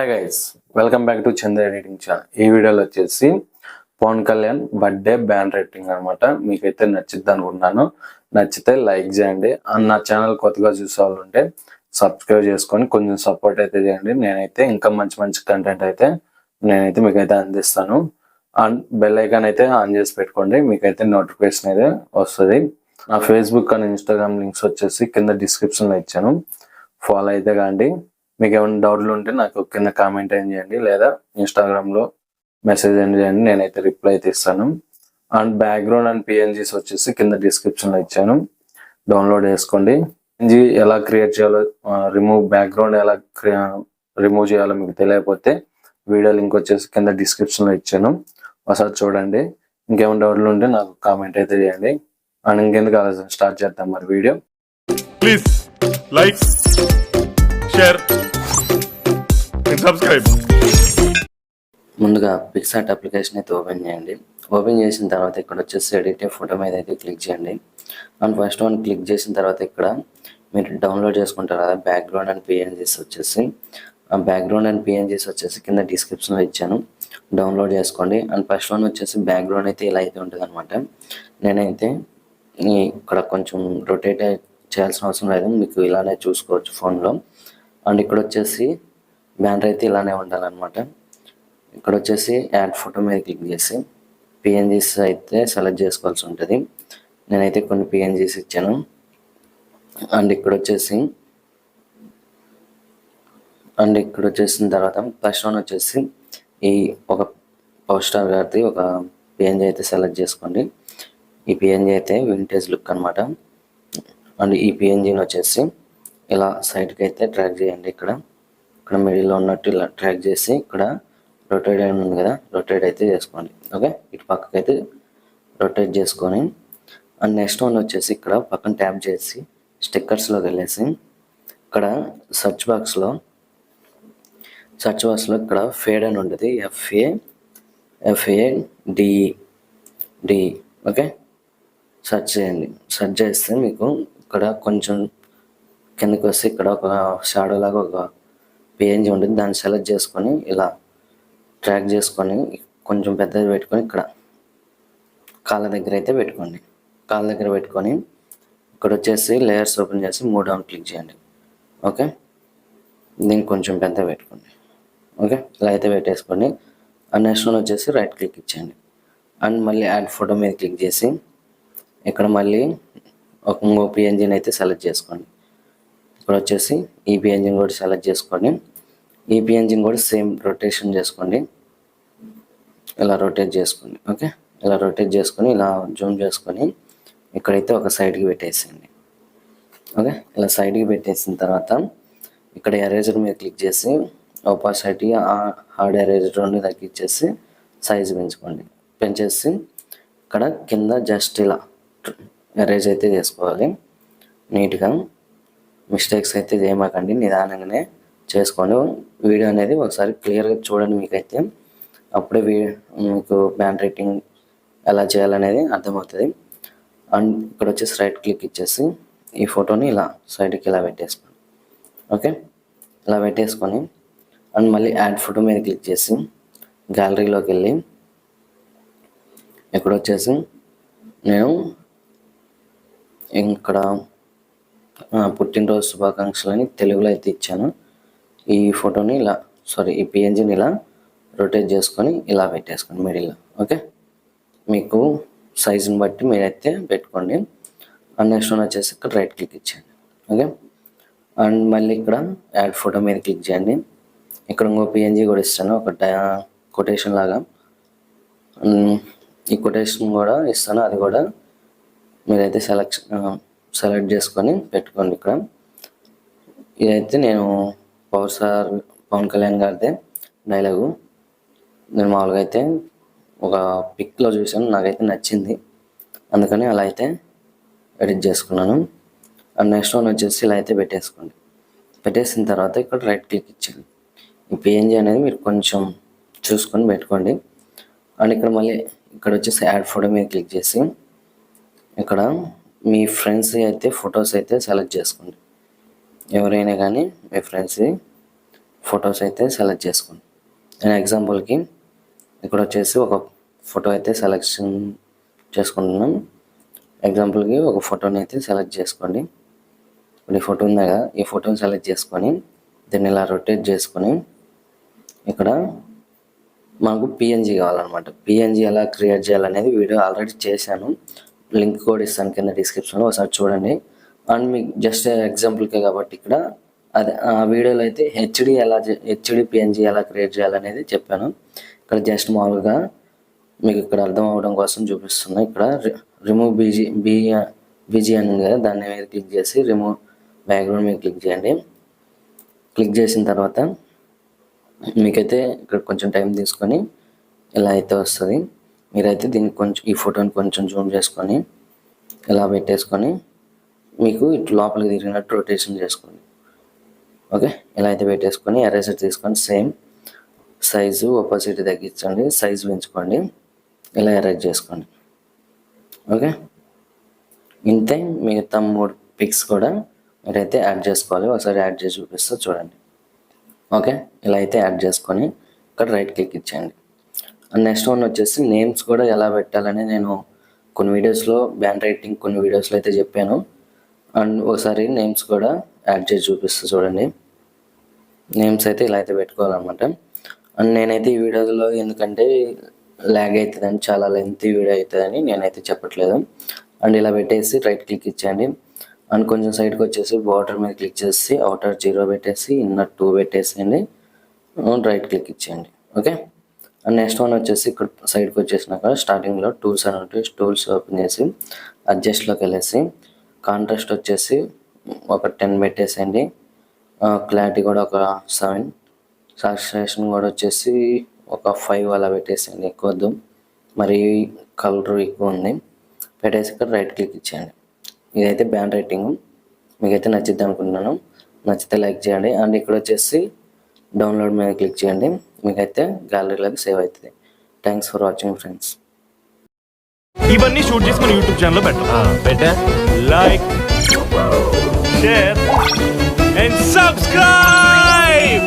Hi guys, welcome back to Chandra editing channel. ఈ వీడియోలో వచ్చేసి Pawan Kalyan birthday banner writing అనమాట. మీకైతే నచ్చిద్ది అనుకుంటున్నాను. నచ్చితే లైక్ చేయండి. నా ఛానల్ కొత్తగా చూసే వాళ్ళు ఉంటే సబ్స్క్రైబ్ చేసుకొని కొంచెం సపోర్ట్ అయితే చేయండి. నేనైతే ఇంకా మంచి మంచి కంటెంట్ అయితే మీకైతే అందిస్తాను. అండ్ బెల్ ఐకాన్ అయితే ఆన్ చేసి పెట్టుకోండి, మీకైతే నోటిఫికేషన్ అయితే వస్తుంది. నా ఫేస్బుక్ అండ్ ఇన్స్టాగ్రామ్ లింక్స్ వచ్చేసి కింద డిస్క్రిప్షన్లో ఇచ్చాను, ఫాలో అయితే కాండి. మీకు ఏమైనా డౌట్లు ఉంటే నాకు కింద కామెంట్ ఏం చేయండి, లేదా ఇన్స్టాగ్రామ్లో మెసేజ్ ఏం చేయండి, నేనైతే రిప్లై అయితే ఇస్తాను. అండ్ బ్యాక్గ్రౌండ్ అండ్ పిఎన్జీస్ వచ్చేసి కింద డిస్క్రిప్షన్లో ఇచ్చాను, డౌన్లోడ్ చేసుకోండి. పిఎన్జీ ఎలా క్రియేట్ చేయాలో, బ్యాక్గ్రౌండ్ ఎలా రిమూవ్ చేయాలో మీకు తెలియకపోతే వీడియో లింక్ వచ్చేసి కింద డిస్క్రిప్షన్లో ఇచ్చాను, ఒకసారి చూడండి. ఇంకేమైనా డౌట్లు ఉంటే నాకు కామెంట్ అయితే చేయండి. అండ్ ఇంకెందుకు ఆలోచన స్టార్ట్ చేద్దాం మరి video. Please like, share and subscribe. ముందుగా పిక్సార్ట్ అప్లికేషన్ అయితే ఓపెన్ చేయండి. ఓపెన్ చేసిన తర్వాత ఇక్కడ వచ్చేసి ఎడిట్ ఫోటో మీద అయితే క్లిక్ చేయండి. అండ్ ఫస్ట్ వన్ క్లిక్ చేసిన తర్వాత ఇక్కడ మీరు డౌన్లోడ్ చేసుకుంటారు కదా బ్యాక్గ్రౌండ్ అండ్ పిఎన్జీస్ వచ్చేసి. ఆ బ్యాక్గ్రౌండ్ అండ్ పిఎన్జీస్ వచ్చేసి కింద డిస్క్రిప్షన్లో ఇచ్చాను, డౌన్లోడ్ చేసుకోండి. అండ్ ఫస్ట్ వన్ వచ్చేసి బ్యాక్గ్రౌండ్ అయితే ఇలా అయితే ఉంటుంది అనమాట. నేనైతే ఇక్కడ కొంచెం రొటేట్ చేయాల్సిన అవసరం లేదు, మీకు ఇలానే చూసుకోవచ్చు ఫోన్లో. అండ్ ఇక్కడ వచ్చేసి బ్యానర్ అయితే ఇలానే ఉండాలన్నమాట. ఇక్కడ వచ్చేసి యాడ్ ఫోటో మీద క్లిక్ చేసి పిఎన్జీస్ అయితే సెలెక్ట్ చేసుకోవాల్సి ఉంటుంది. నేనైతే కొన్ని పిఎన్జీస్ ఇచ్చాను. అండ్ ఇక్కడ వచ్చేసిన తర్వాత ఫస్ట్ వన్ వచ్చేసి ఈ ఒక పవర్ స్టార్ గారిది ఒక పిఎన్జీ అయితే సెలెక్ట్ చేసుకోండి. ఈ పిఎన్జీ అయితే వింటేజ్ లుక్ అనమాట. అండ్ ఈ పిఎన్జీని వచ్చేసి ఇలా సైడ్కి అయితే ట్రాక్ చేయండి. ఇక్కడ మిడిల్లో ఉన్నట్టు ఇలా ట్రాక్ చేసి ఇక్కడ రొటేట్ అయిన ఉంది కదా, రొటేట్ అయితే చేసుకోండి. ఓకే, ఇటు పక్కకి అయితే రొటేట్ చేసుకొని అండ్ నెక్స్ట్ వన్ వచ్చేసి ఇక్కడ పక్కన ట్యాప్ చేసి స్టిక్కర్స్లోకి వెళ్ళేసి ఇక్కడ సర్చ్ బాక్స్లో ఇక్కడ ఫేడ్ అని ఉంటుంది, FADE. ఓకే, సెర్చ్ చేయండి. సెర్చ్ చేస్తే మీకు ఇక్కడ కొంచెం కిందకి వస్తే ఇక్కడ ఒక షాడో లాగా ఒక పిఎన్జీ ఉంటుంది, దాన్ని సెలెక్ట్ చేసుకొని ఇలా ట్రాక్ చేసుకొని కొంచెం పెద్దది పెట్టుకొని ఇక్కడ కాళ్ళ దగ్గర అయితే పెట్టుకోండి. కాళ్ళ దగ్గర పెట్టుకొని ఇక్కడ వచ్చేసి లేయర్స్ ఓపెన్ చేసి మూవ్ డౌన్ క్లిక్ చేయండి. ఓకే, దీన్ని కొంచెం పెద్ద పెట్టుకోండి. ఓకే, ఇలా అయితే పెట్టేసుకోండి. అండ్ నెక్స్ట్ వన్ వచ్చేసి రైట్ క్లిక్ ఇచ్చేయండి. అండ్ మళ్ళీ యాడ్ ఫోటో మీద క్లిక్ చేసి ఇక్కడ మళ్ళీ ఇంకో పిఎన్జీని అయితే సెలెక్ట్ చేసుకోండి. ఇక్కడ వచ్చేసి ఈ పిఎన్జీని కూడా సెలెక్ట్ చేసుకొని ఈ పిఎన్జీని కూడా సేమ్ రొటేషన్ చేసుకోండి, ఇలా రొటేట్ చేసుకోండి. ఓకే, ఇలా రొటేట్ చేసుకొని ఇలా జూమ్ చేసుకొని ఇక్కడైతే ఒక సైడ్కి పెట్టేసేయండి. ఓకే, ఇలా సైడ్కి పెట్టేసిన తర్వాత ఇక్కడ ఎరేజర్ మీద క్లిక్ చేసి ఒపాసిటీ హార్డ్ ఎరేజర్ రెండు తగ్గించేసి సైజు పెంచేసి ఇక్కడ కింద జస్ట్ ఇలా ఎరేజ్ అయితే చేసుకోవాలి. నీట్గా మిస్టేక్స్ అయితే చేయమాకండి, నిదానంగానే చేసుకోండి. వీడియో అనేది ఒకసారి క్లియర్గా చూడండి, మీకైతే అప్పుడే మీకు బ్యాన్ రైటింగ్ ఎలా చేయాలనేది అర్థమవుతుంది. అండ్ ఇక్కడ వచ్చేసి రైట్ క్లిక్ ఇచ్చేసి ఈ ఫోటోని ఇలా సైడ్కి ఇలా పెట్టేసుకోండి. ఓకే, ఇలా పెట్టేసుకొని అండ్ మళ్ళీ యాడ్ ఫోటో మీద క్లిక్ చేసి గ్యాలరీలోకి వెళ్ళి ఇక్కడ వచ్చేసి నేను ఇక్కడ పుట్టినరోజు శుభాకాంక్షలని తెలుగులో అయితే ఇచ్చాను. ఈ ఫోటోని ఈ పిఎన్జీని ఇలా రొటేట్ చేసుకొని ఇలా పెట్టేసుకోండి మిడిల్లో. ఓకే, మీకు సైజుని బట్టి మీరైతే పెట్టుకోండి. అండ్ నెక్స్ట్ వన్ వచ్చేసి ఇక్కడ రైట్ క్లిక్ ఇచ్చేయండి. ఓకే, అండ్ మళ్ళీ ఇక్కడ యాడ్ ఫోటో మీద క్లిక్ చేయండి. ఇక్కడ ఇంకో పిఎన్జీ కూడా ఇస్తాను, ఒక కొటేషన్ లాగా. ఈ కొటేషన్ కూడా ఇస్తాను, అది కూడా మీరైతే సెలెక్ట్ చేసుకొని పెట్టుకోండి. ఇక్కడ ఇదైతే నేను పవన్ కళ్యాణ్ గారిదే డైలాగు. నేను మామూలుగా అయితే ఒక పిక్లో చూసాను, నాకైతే నచ్చింది, అందుకని అలా అయితే ఎడిట్ చేసుకున్నాను. అండ్ నెక్స్ట్ వన్ వచ్చేసి ఇలా అయితే పెట్టేసుకోండి. పెట్టేసిన తర్వాత ఇక్కడ రైట్ క్లిక్ ఇచ్చేయండి. ఈ పిఎన్జీ అనేది మీరు కొంచెం చూసుకొని పెట్టుకోండి. అండ్ ఇక్కడ మళ్ళీ ఇక్కడ వచ్చేసి యాడ్ ఫోటో మీద క్లిక్ చేసి ఇక్కడ మీ ఫ్రెండ్స్ అయితే ఫొటోస్ అయితే సెలెక్ట్ చేసుకోండి. ఎవరైనా కానీ మీ ఫ్రెండ్స్ ఫొటోస్ అయితే సెలెక్ట్ చేసుకోండి. నేను ఎగ్జాంపుల్కి ఇక్కడ వచ్చేసి ఒక ఫోటో అయితే సెలెక్షన్ చేసుకుంటున్నాం. ఎగ్జాంపుల్కి ఒక ఫోటోని అయితే సెలెక్ట్ చేసుకోండి. ఇప్పుడు ఈ ఫోటో ఉందా, ఈ ఫోటోని సెలెక్ట్ చేసుకొని దీన్ని ఇలా రొటేట్ చేసుకొని ఇక్కడ మనకు పిఎన్జీ కావాలన్నమాట. పిఎన్జీ ఎలా క్రియేట్ చేయాలనేది వీడియో ఆల్రెడీ చేశాను, లింక్ కూడా ఇస్తాను కింద డిస్క్రిప్షన్లో, ఒకసారి చూడండి. అండ్ మీకు జస్ట్ ఎగ్జాంపుల్కే కాబట్టి ఇక్కడ అదే ఆ వీడియోలో అయితే హెచ్డి పిఎన్జీ ఎలా క్రియేట్ చేయాలనేది చెప్పాను. ఇక్కడ జస్ట్ మామూలుగా మీకు ఇక్కడ అర్థం అవ్వడం కోసం చూపిస్తున్నా. ఇక్కడ రిమూవ్ బీజీ అని ఉంది కదా, దాన్ని మీద క్లిక్ చేసి రిమూవ్ బ్యాక్గ్రౌండ్ మీద క్లిక్ చేయండి. క్లిక్ చేసిన తర్వాత మీకైతే ఇక్కడ కొంచెం టైం తీసుకొని ఇలా అయితే వస్తుంది. మీరైతే దీనికి కొంచెం ఈ ఫోటోని కొంచెం జూమ్ చేసుకొని ఇలా పెట్టేసుకొని మీకు ఇటు లోపలికి తిరిగినట్టు రొటేషన్ చేసుకోండి. ఓకే, ఇలా అయితే పెట్టేసుకొని ఎరేజర్ తీసుకొని సేమ్ సైజు ఒపాసిటీ తగ్గించండి, సైజు పెంచుకోండి, ఇలా ఎరేజ్ చేసుకోండి. ఓకే, ఇంతే. మిగతా 3 పిక్స్ కూడా మీరైతే యాడ్ చేసుకోవాలి. ఒకసారి యాడ్ చేసి చూపిస్తా చూడండి. ఓకే, ఇలా అయితే యాడ్ చేసుకొని ఇక్కడ రైట్ క్లిక్ ఇచ్చేయండి. అండ్ నెక్స్ట్ వన్ వచ్చేసి నేమ్స్ కూడా ఎలా పెట్టాలని నేను కొన్ని వీడియోస్లో బ్యాండ్ రైటింగ్ కొన్ని వీడియోస్లో అయితే చెప్పాను. అండ్ ఒకసారి నేమ్స్ కూడా యాడ్ చేసి చూపిస్తా చూడండి. నేమ్స్ అయితే ఇలా అయితే పెట్టుకోవాలన్నమాట. అండ్ నేనైతే ఈ వీడియోలో ఎందుకంటే ల్యాగ్ అవుతుందని, చాలా లెంత్ వీడియో అవుతుందని నేనైతే చెప్పట్లేదు. అండ్ ఇలా పెట్టేసి రైట్ క్లిక్ ఇచ్చేయండి. అండ్ కొంచెం సైడ్కి వచ్చేసి బార్డర్ మీద క్లిక్ చేసి అవుటర్ 0 పెట్టేసి ఇన్నర్ 2 పెట్టేసేయండి. రైట్ క్లిక్ ఇచ్చేయండి. ఓకే, అండ్ నెక్స్ట్ వన్ వచ్చేసి ఇక్కడ సైడ్కి వచ్చేసినాక స్టార్టింగ్లో టూల్స్ అని ఉంటుంది, టూల్స్ ఓపెన్ చేసి అడ్జస్ట్లోకి వెళ్ళేసి కాంట్రాస్ట్ వచ్చేసి ఒక 10 పెట్టేసేయండి. క్లారిటీ కూడా ఒక 7, సాచురేషన్ కూడా వచ్చేసి ఒక 5 అలా పెట్టేసేయండి, ఎక్కువ వద్దు, మరి కలర్ ఎక్కువ ఉంది. పెట్టేసి ఇక్కడ రైట్ క్లిక్ ఇచ్చేయండి. ఇదైతే బ్యాండ్ రైటింగ్ మీకైతే నచ్చిద్ది అనుకుంటున్నాను. నచ్చితే లైక్ చేయండి. అండ్ ఇక్కడ వచ్చేసి డౌన్లోడ్ మీద క్లిక్ చేయండి, మీకైతే గ్యాలరీలోకి సేవ్ అవుతుంది. Thanks for watching friends. ఇవన్నీ షూట్ చేసి మన యూట్యూబ్ ఛానల్లో పెట్టా లైక్ షేర్ అండ్ సబ్స్క్రైబ్.